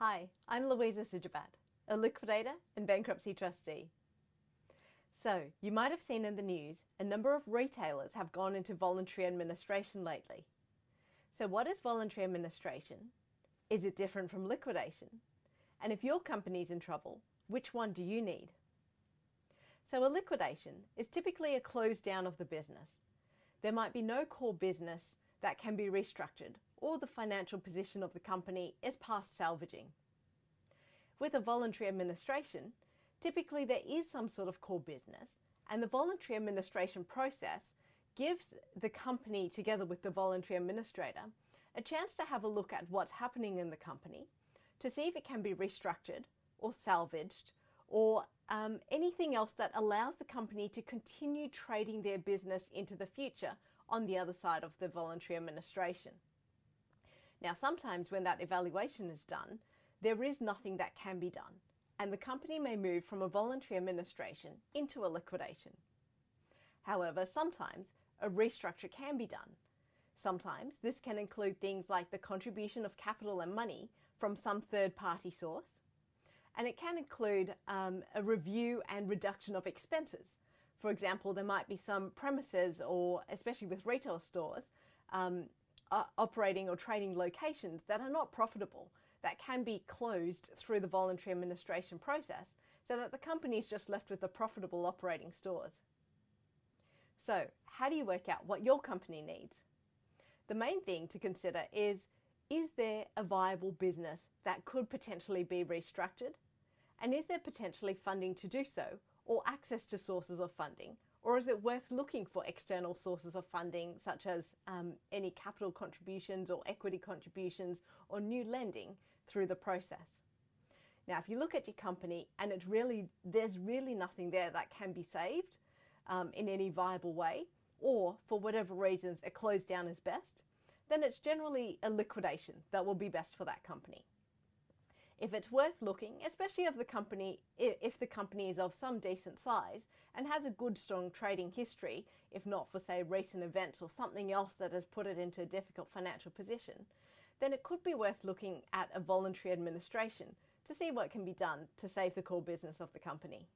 Hi, I'm Louisa Sijabat, a liquidator and bankruptcy trustee. So, you might have seen in the news a number of retailers have gone into voluntary administration lately. So what is voluntary administration? Is it different from liquidation? And if your company's in trouble, which one do you need? So a liquidation is typically a close down of the business. There might be no core business that can be restructured, or the financial position of the company is past salvaging. With a voluntary administration, typically there is some sort of core business, and the voluntary administration process gives the company, together with the voluntary administrator, a chance to have a look at what's happening in the company, to see if it can be restructured or salvaged, or anything else that allows the company to continue trading their business into the future on the other side of the voluntary administration. Now, sometimes when that evaluation is done, there is nothing that can be done, and the company may move from a voluntary administration into a liquidation. However, sometimes a restructure can be done. Sometimes this can include things like the contribution of capital and money from some third-party source, and it can include a review and reduction of expenses. For example, there might be some premises, or especially with retail stores, operating or trading locations that are not profitable, that can be closed through the voluntary administration process, so that the company is just left with the profitable operating stores. So, how do you work out what your company needs? The main thing to consider is there a viable business that could potentially be restructured? And is there potentially funding to do so, or access to sources of funding? Or is it worth looking for external sources of funding, such as any capital contributions or equity contributions or new lending through the process? Now, if you look at your company and there's really nothing there that can be saved in any viable way, or for whatever reasons a close down is best, then it's generally a liquidation that will be best for that company. If it's worth looking, especially if the company is of some decent size and has a good, strong trading history, if not for, say, recent events or something else that has put it into a difficult financial position, then it could be worth looking at a voluntary administration to see what can be done to save the core business of the company.